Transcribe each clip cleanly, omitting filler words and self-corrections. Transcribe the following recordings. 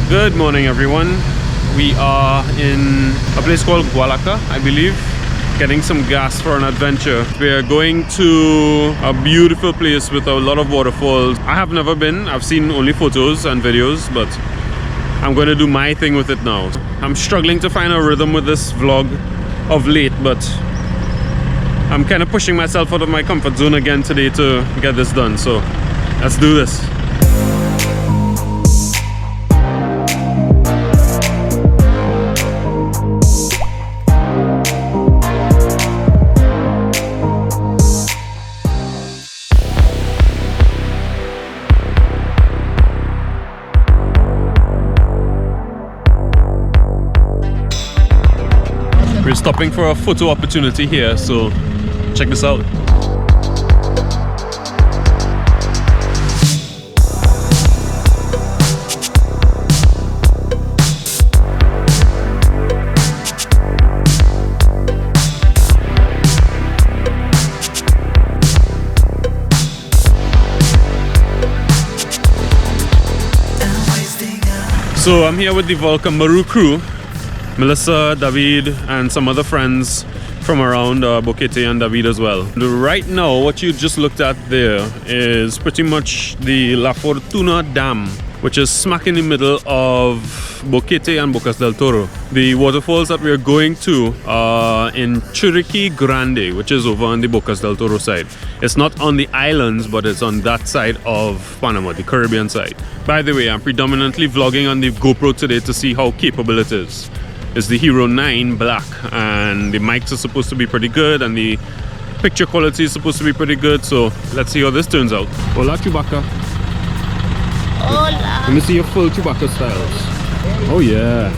Good morning, everyone. We are in a place called Gualaca, I believe, getting some gas for an adventure. We are going to a beautiful place with a lot of waterfalls. I have never been. I've seen only photos and videos, but I'm going to do my thing with it now. I'm struggling to find a rhythm with this vlog of late, but I'm kind of pushing myself out of my comfort zone again today to get this done. So let's do this. We're stopping for a photo opportunity here, so check this out. So I'm here with the Volca Maru crew. Melissa, David, and some other friends from around Boquete and David as well. Right now, what you just looked at there is pretty much the La Fortuna Dam, which is smack in the middle of Boquete and Bocas del Toro. The waterfalls that we're going to are in Chiriqui Grande, which is over on the Bocas del Toro side. It's not on the islands, but it's on that side of Panama, the Caribbean side. By the way, I'm predominantly vlogging on the GoPro today to see how capable it is. It's the Hero 9 Black, and the mics are supposed to be pretty good, and the picture quality is supposed to be pretty good. So let's see how this turns out. Hola, Chewbacca. Hola. Let me see your full Chewbacca styles. Oh yeah.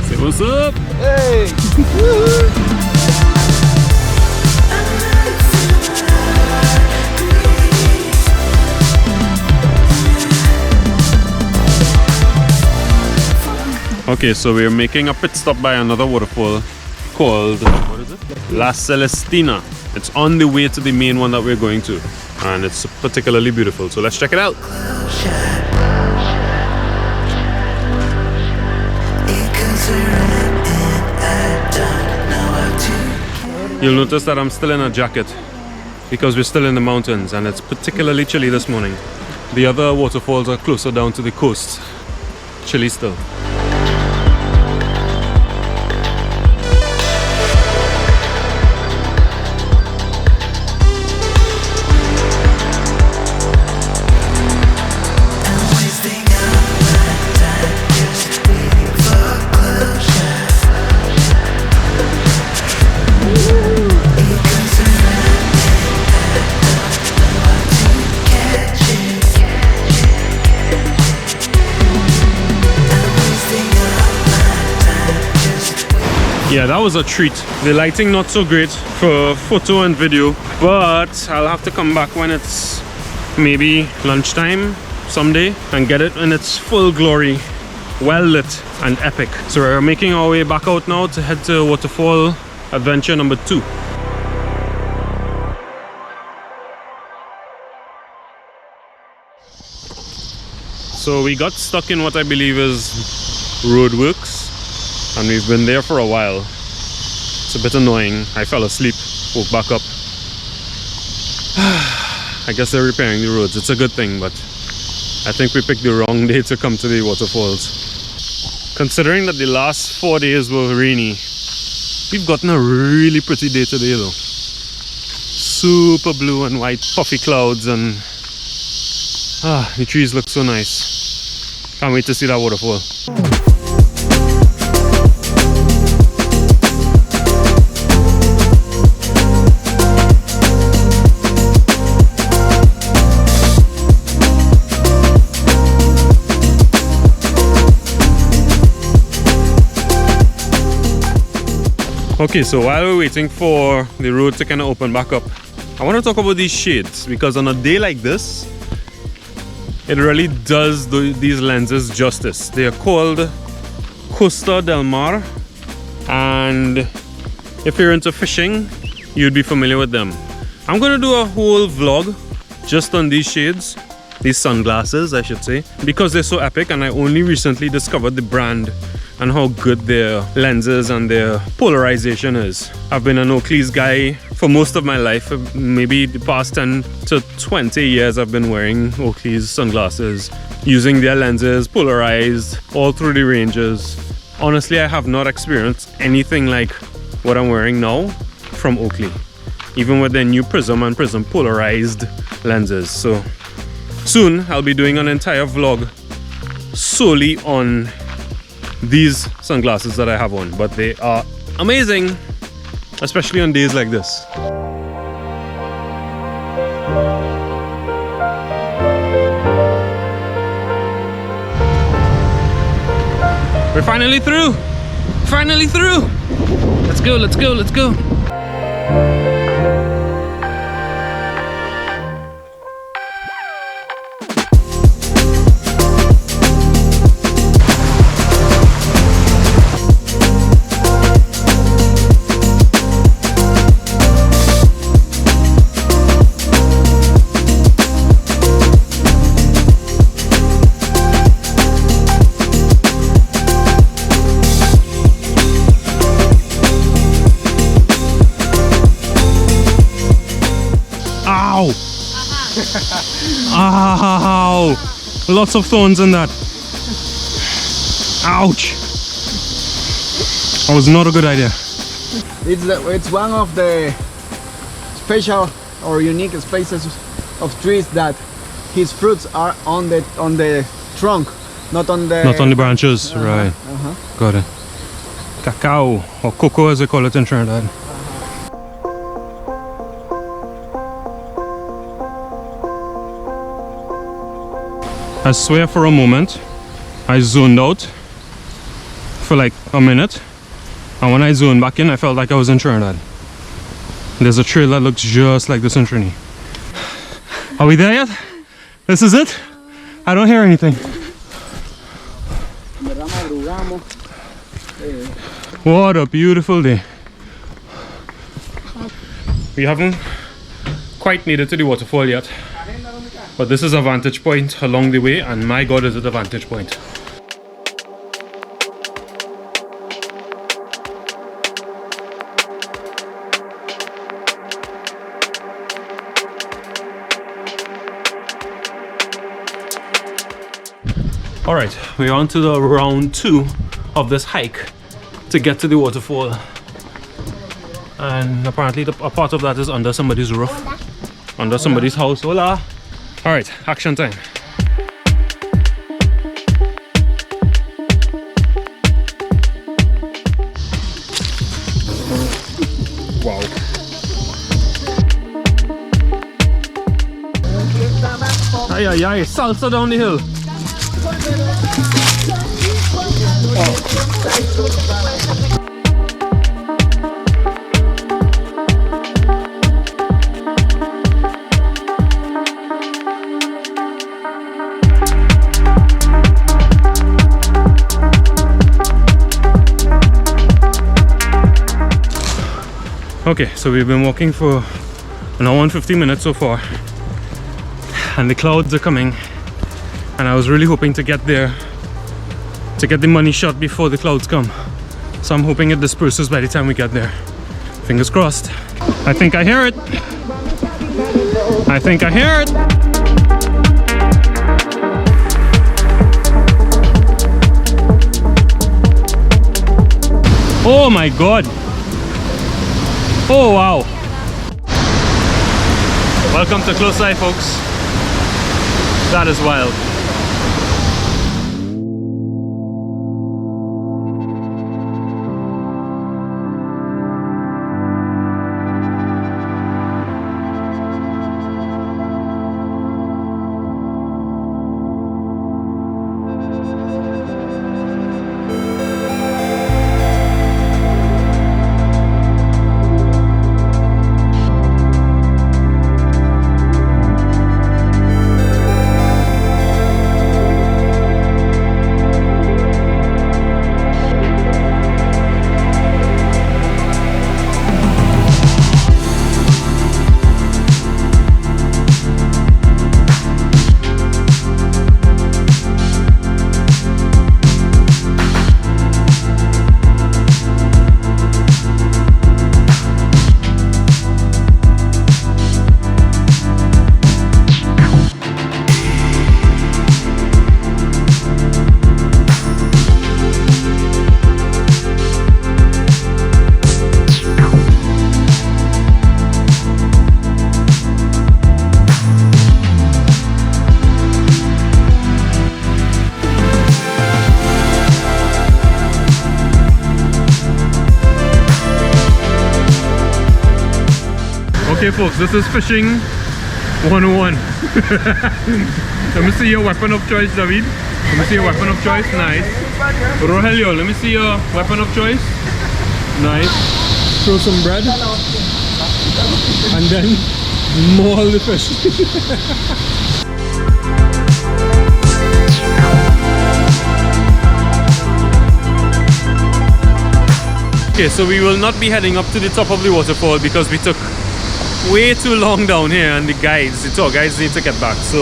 Say what's up. Hey. Okay, so we're making a pit stop by another waterfall called, what is it? La Celestina. It's on the way to the main one that we're going to, and it's particularly beautiful, so let's check it out. You'll notice that I'm still in a jacket because we're still in the mountains, and it's particularly chilly this morning. The other waterfalls are closer down to the coast. Chilly still. Yeah, that was a treat. The lighting not so great for photo and video, but I'll have to come back when it's maybe lunchtime someday and get it in its full glory, well lit and epic. So we're making our way back out now to head to Waterfall adventure number 2. So we got stuck in what I believe is roadworks, and we've been there for a while. It's a bit annoying. I fell asleep, woke back up. I guess they're repairing the roads. It's a good thing, but I think we picked the wrong day to come to the waterfalls. Considering that the last 4 days were rainy, we've gotten a really pretty day today though. Super blue and white puffy clouds, and the trees look so nice. Can't wait to see that waterfall. Okay, so while we're waiting for the road to kind of open back up, I want to talk about these shades, because on a day like this, it really does these lenses justice. They are called Costa del Mar, and if you're into fishing, you'd be familiar with them. I'm going to do a whole vlog just on these shades, these sunglasses I should say, because they're so epic, and I only recently discovered the brand and how good their lenses and their polarization is. I've been an Oakley's guy for most of my life. Maybe the past 10 to 20 years I've been wearing Oakley's sunglasses, using their lenses polarized all through the ranges. Honestly, I have not experienced anything like what I'm wearing now from Oakley, even with their new prism and prism polarized lenses. So soon I'll be doing an entire vlog solely on these sunglasses that I have on, but they are amazing, especially on days like this. We're finally through! Finally through! Let's go, let's go, let's go! Ow! Lots of thorns in that. Ouch! That was not a good idea. It's one of the special or unique species of trees that his fruits are on the trunk, not on the branches. Right. Got it. Cacao, or cocoa as they call it in Trinidad. I swear for a moment I zoned out for like a minute, and when I zoned back in I felt like I was in Trinidad. There's a trail that looks just like this in Trinity. Are we there yet? This is it? I don't hear anything. What a beautiful day. We haven't quite made it to the waterfall yet, but this is a vantage point along the way, and my god is it a vantage point. Alright, we're on to the round 2 of this hike to get to the waterfall. And apparently a part of that is under somebody's roof, under somebody's house. Hola! Alright, action time. Wow. Ay, ay, ay, salsa down the hill. Okay, so we've been walking for an hour and 50 minutes so far, and the clouds are coming, and I was really hoping to get there to get the money shot before the clouds come, so I'm hoping it disperses by the time we get there. Fingers crossed. I think I hear it. I think I hear it. Oh my god. Oh wow! Welcome to Klosay, folks. That is wild. Okay folks, this is fishing 101. Let me see your weapon of choice, David. Let me see your weapon of choice. Nice. Rogelio, let me see your weapon of choice. Nice. Throw some bread. And then maul the fish. Okay, so we will not be heading up to the top of the waterfall because we took way too long down here and the tour guides need to get back. So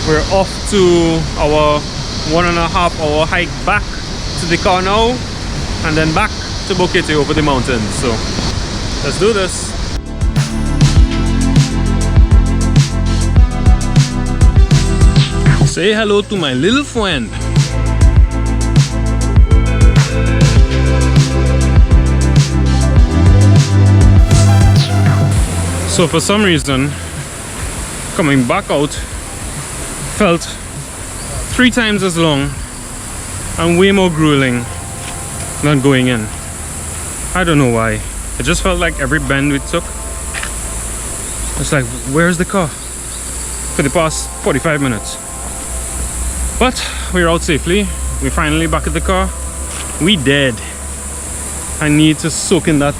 we're off to our 1.5 hour hike back to the car now and then back to Bokete over the mountains. So let's do this. Say hello to my little friend. So for some reason, coming back out felt 3 times as long and way more grueling than going in. I don't know why. It just felt like every bend we took, it's like, where's the car? For the past 45 minutes. But we're out safely. We're finally back at the car. We dead. I need to soak in that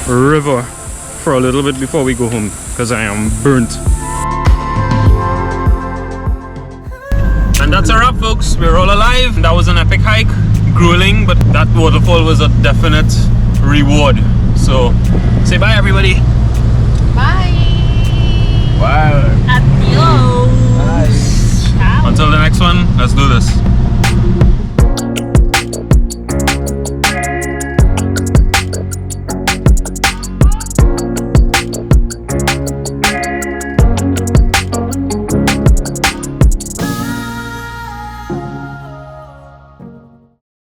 river for a little bit before we go home because I am burnt. And that's a wrap, folks. We're all alive. That was an epic hike, grueling, but that waterfall was a definite reward. So say bye, everybody. Bye. Wow. Adios. Nice. Ciao. Until the next one, let's do this.